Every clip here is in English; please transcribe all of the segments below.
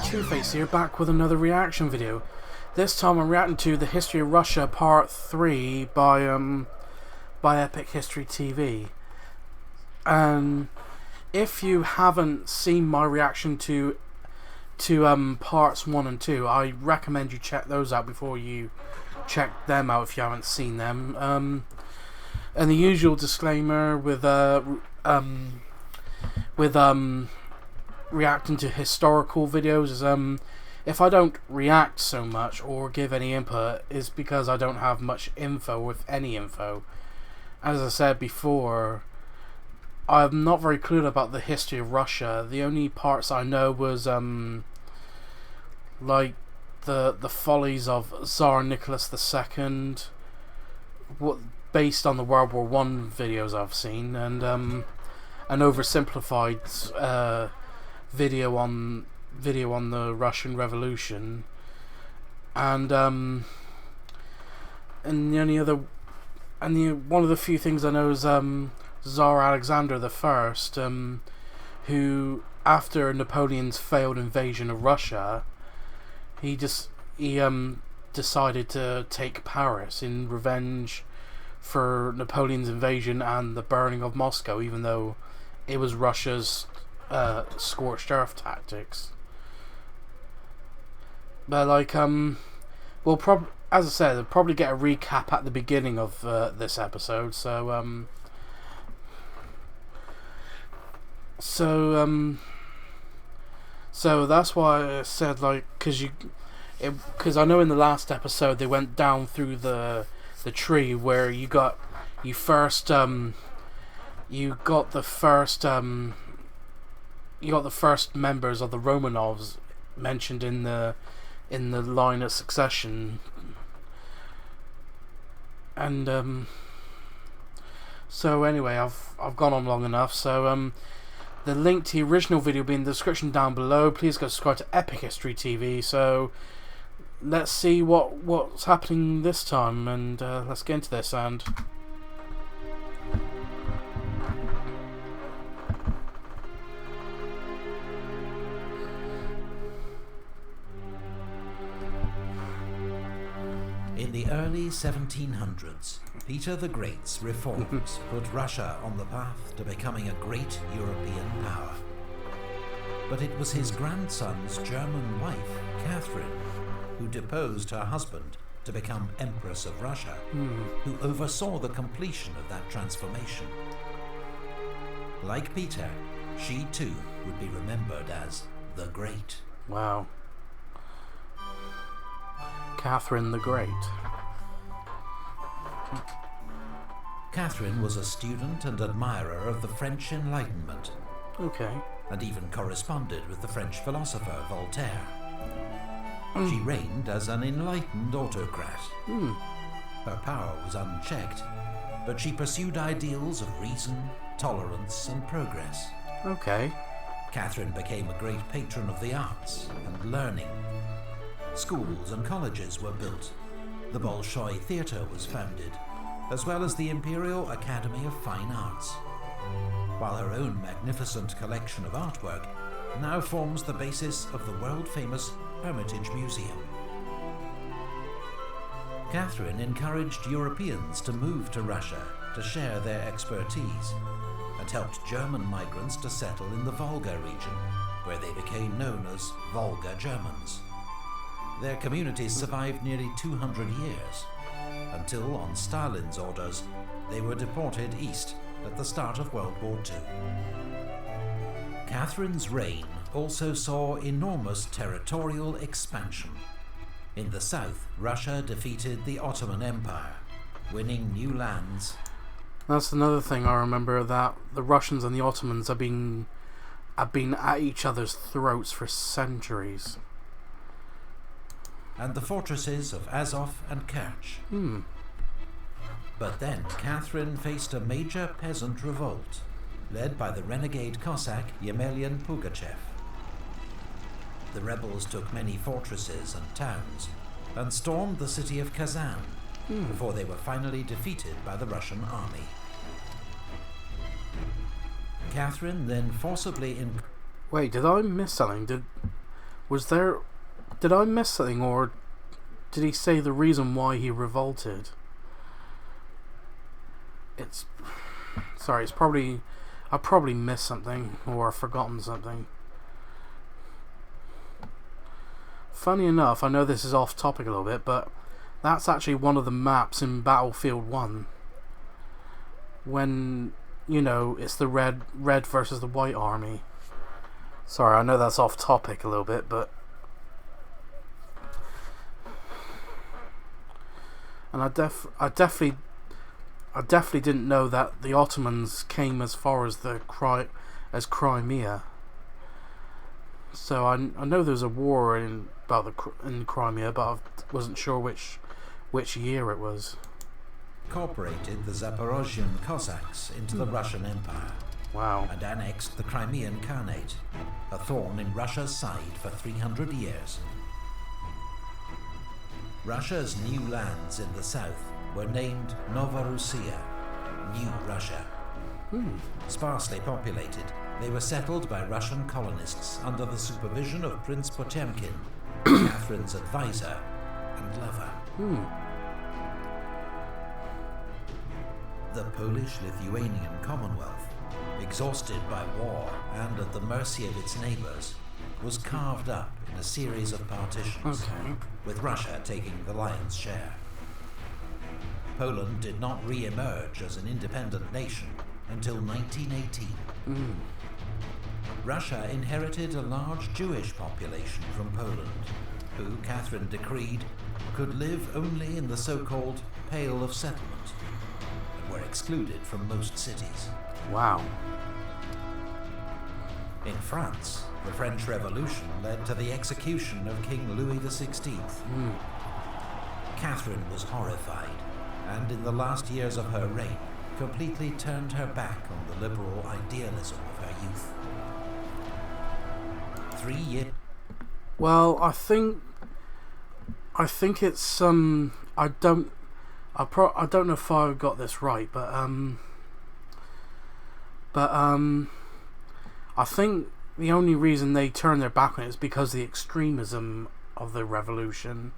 Two-Face here, back with another reaction video. This time I'm reacting to the History of Russia Part 3 by Epic History TV. And if you haven't seen my reaction to parts 1 and 2, I recommend you check those out before you check them out if you haven't seen them. And the usual disclaimer with reacting to historical videos is if I don't react so much or give any input is because I don't have much info, with any info. As I said before, I'm not very clued about the history of Russia. The only parts I know was like the follies of Tsar Nicholas II, based on the World War I videos I've seen, and an oversimplified video on the Russian Revolution, and one of the few things I know is Tsar Alexander I, who, after Napoleon's failed invasion of Russia, he decided to take Paris in revenge for Napoleon's invasion and the burning of Moscow, even though it was Russia's scorched earth tactics. But we'll as I said, we'll probably get a recap at the beginning of this episode. So that's why I said, because I know in the last episode they went down through the tree where you got the first members of the Romanovs mentioned in the line of succession, and so anyway, I've gone on long enough. So the link to the original video will be in the description down below. Please go subscribe to Epic History TV. So let's see what's happening this time, and let's get into this. And in the early 1700s, Peter the Great's reforms put Russia on the path to becoming a great European power. But it was his grandson's German wife, Catherine, who deposed her husband to become Empress of Russia, who oversaw the completion of that transformation. Like Peter, she too would be remembered as the Great. Wow. Catherine the Great. Catherine was a student and admirer of the French Enlightenment. Okay. And even corresponded with the French philosopher Voltaire. She reigned as an enlightened autocrat. Her power was unchecked, but she pursued ideals of reason, tolerance, and progress. Okay. Catherine became a great patron of the arts and learning. Schools and colleges were built. The Bolshoi Theatre was founded, as well as the Imperial Academy of Fine Arts, while her own magnificent collection of artwork now forms the basis of the world-famous Hermitage Museum. Catherine encouraged Europeans to move to Russia to share their expertise, and helped German migrants to settle in the Volga region, where they became known as Volga Germans. Their communities survived nearly 200 years, until, on Stalin's orders, they were deported east at the start of World War II. Catherine's reign also saw enormous territorial expansion. In the south, Russia defeated the Ottoman Empire, winning new lands. That's another thing I remember, that the Russians and the Ottomans have been at each other's throats for centuries. And the fortresses of Azov and Kerch. But then Catherine faced a major peasant revolt, led by the renegade Cossack Yemelyan Pugachev. The rebels took many fortresses and towns, and stormed the city of Kazan, before they were finally defeated by the Russian army. Catherine then forcibly Wait, did I miss something? Did I miss something, or did he say the reason why he revolted? Sorry, I probably missed something, or forgotten something. Funny enough, I know this is off topic a little bit, but that's actually one of the maps in Battlefield 1. When, you know, it's the red versus the white army. Sorry, I know that's off topic a little bit, but... And I definitely didn't know that the Ottomans came as far as Crimea. So I know there's a war in Crimea, but I wasn't sure which year it was. incorporated the Zaporozhian Cossacks into the Russian Empire. Wow. And annexed the Crimean Khanate, a thorn in Russia's side for 300 years. Russia's new lands in the south were named Novorussia, New Russia. Sparsely populated, they were settled by Russian colonists under the supervision of Prince Potemkin, Catherine's advisor and lover. The Polish-Lithuanian Commonwealth, exhausted by war and at the mercy of its neighbors, was carved up in a series of partitions, with Russia taking the lion's share. Poland did not re-emerge as an independent nation until 1918. Russia inherited a large Jewish population from Poland, who Catherine decreed could live only in the so-called Pale of Settlement, and were excluded from most cities. Wow. In France, the French Revolution led to the execution of King Louis XVI. Catherine was horrified, and in the last years of her reign, completely turned her back on the liberal idealism of her youth. 3 years. Well, I think it's I don't know if I got this right, but I think the only reason they turned their back on it is because of the extremism of the revolution,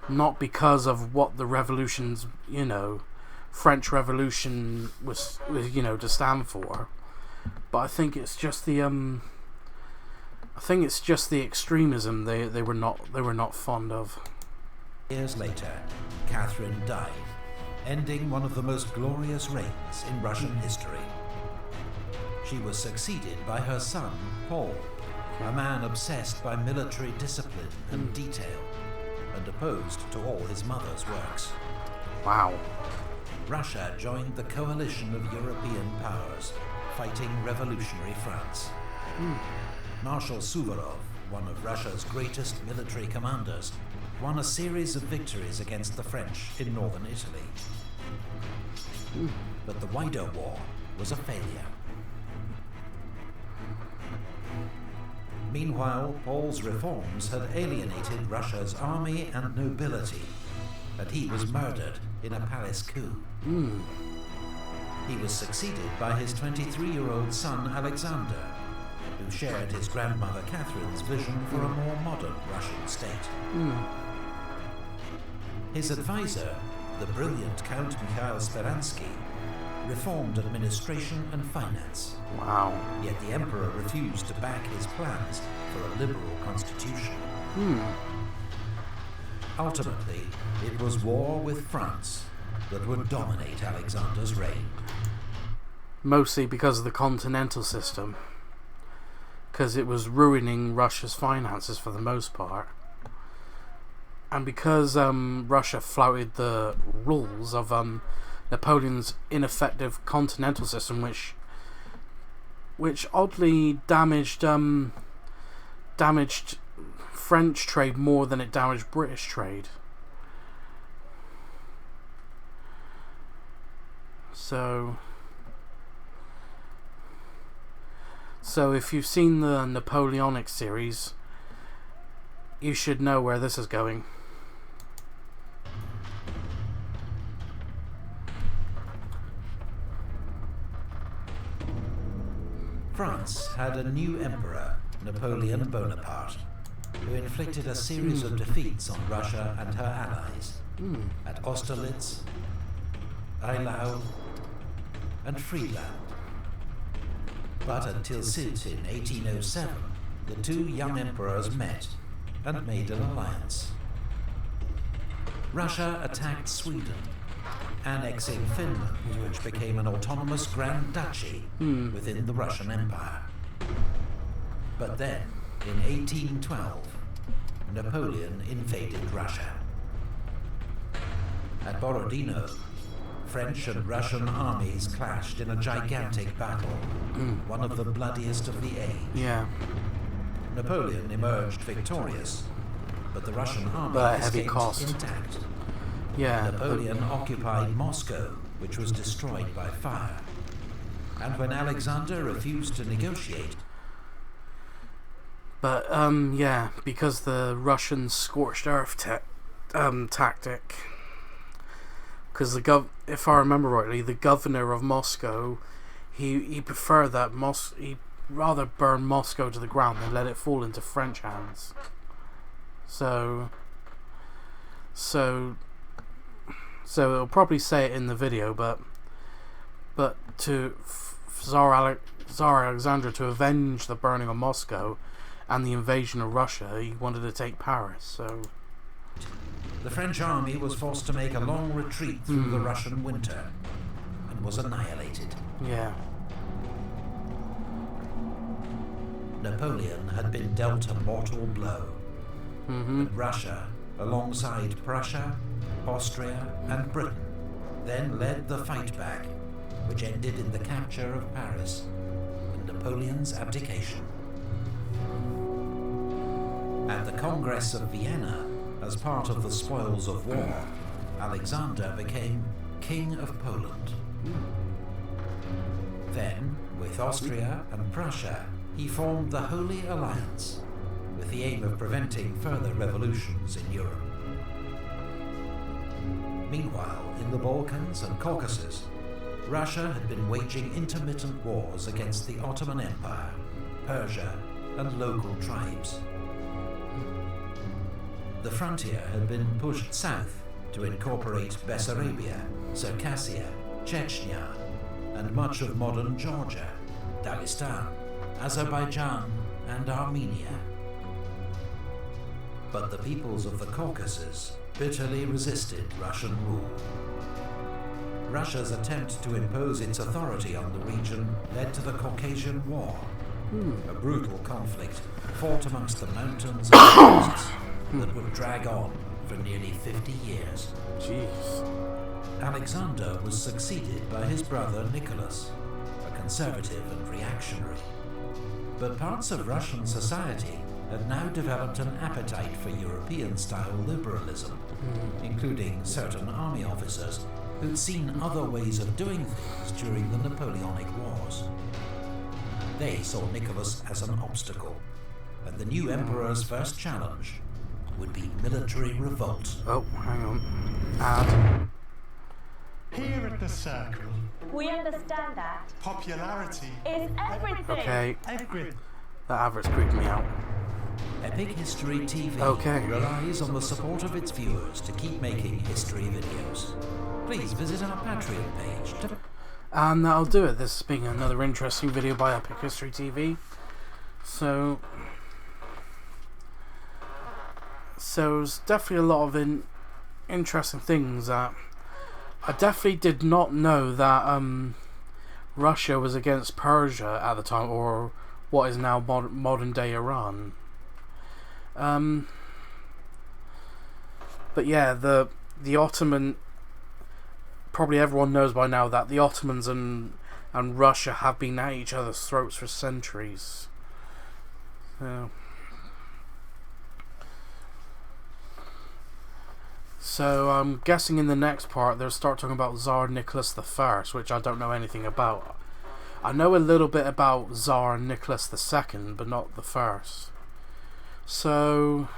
not because of what the revolution's, French Revolution was to stand for. But I think it's just the extremism they were not fond of. Years later, Catherine died, ending one of the most glorious reigns in Russian history. She was succeeded by her son, Paul, a man obsessed by military discipline and detail, and opposed to all his mother's works. Wow. Russia joined the coalition of European powers, fighting revolutionary France. Marshal Suvorov, one of Russia's greatest military commanders, won a series of victories against the French in northern Italy. But the wider war was a failure. Meanwhile, Paul's reforms had alienated Russia's army and nobility, and he was murdered in a palace coup. He was succeeded by his 23-year-old son Alexander, who shared his grandmother Catherine's vision for a more modern Russian state. His advisor, the brilliant Count Mikhail Speransky, reformed administration and finance. Wow. Yet the emperor refused to back his plans for a liberal constitution. Ultimately, it was war with France that would dominate Alexander's reign. Mostly because of the continental system. Because it was ruining Russia's finances for the most part. And because Russia flouted the rules of Napoleon's ineffective continental system, which oddly damaged French trade more than it damaged British trade. So if you've seen the Napoleonic series, you should know where this is going. France had a new emperor, Napoleon Bonaparte, who inflicted a series of defeats on Russia and her allies at Austerlitz, Eylau, and Friedland. But until Sid in 1807, the two young emperors met and made an alliance. Russia attacked Sweden, annexing Finland, which became an autonomous Grand Duchy within the Russian Empire. But then, in 1812, Napoleon invaded Russia. At Borodino, French and Russian armies clashed in a gigantic battle, one of the bloodiest of the age. Yeah. Napoleon emerged victorious, but the Russian army But at heavy escaped cost. intact. Yeah. Napoleon occupied Moscow, which was destroyed by fire. And when Alexander refused to negotiate, But yeah, because the Russian scorched earth tactic. Because if I remember rightly, the governor of Moscow, he preferred that he'd rather burn Moscow to the ground than let it fall into French hands. So it'll probably say it in the video, but to Tsar Alexander to avenge the burning of Moscow and the invasion of Russia, he wanted to take Paris. So the French army was forced to make a long retreat through the Russian winter and was annihilated. yeah. Napoleon had been dealt a mortal blow. And Russia, alongside Prussia, Austria, and Britain, then led the fight back, which ended in the capture of Paris and Napoleon's abdication. At the Congress of Vienna, as part of the spoils of war, Alexander became King of Poland. Then, with Austria and Prussia, he formed the Holy Alliance, with the aim of preventing further revolutions in Europe. Meanwhile, in the Balkans and Caucasus, Russia had been waging intermittent wars against the Ottoman Empire, Persia, and local tribes. The frontier had been pushed south to incorporate Bessarabia, Circassia, Chechnya, and much of modern Georgia, Dagestan, Azerbaijan, and Armenia. But the peoples of the Caucasus bitterly resisted Russian rule. Russia's attempt to impose its authority on the region led to the Caucasian War, a brutal conflict fought amongst the mountains and forests that would drag on for nearly 50 years. Jeez. Alexander was succeeded by his brother Nicholas, a conservative and reactionary. But parts of Russian society had now developed an appetite for European-style liberalism, including certain army officers who'd seen other ways of doing things during the Napoleonic Wars. They saw Nicholas as an obstacle, and the new emperor's first challenge would be military revolt. Oh, hang on. Add. Here at the Circle, We understand that popularity is everything. Okay, every that advert's creeped me out. Epic History TV Okay. relies on the support of its viewers to keep making history videos. Please visit our Patreon page to... And that'll do it. This has been another interesting video by Epic History TV. So there's definitely a lot of interesting things that I definitely did not know that Russia was against Persia at the time, or what is now modern day Iran. But yeah, the Ottoman, probably everyone knows by now that the Ottomans and Russia have been at each other's throats for centuries. So I'm guessing in the next part they'll start talking about Tsar Nicholas I, which I don't know anything about. I know a little bit about Tsar Nicholas II, but not the first. So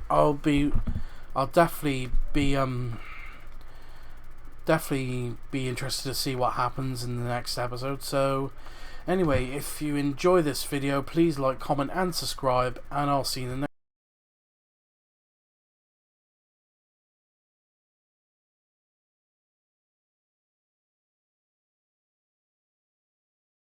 I'll definitely be interested to see what happens in the next episode. So Anyway, if you enjoy this video, please like, comment and subscribe, and I'll see you in the next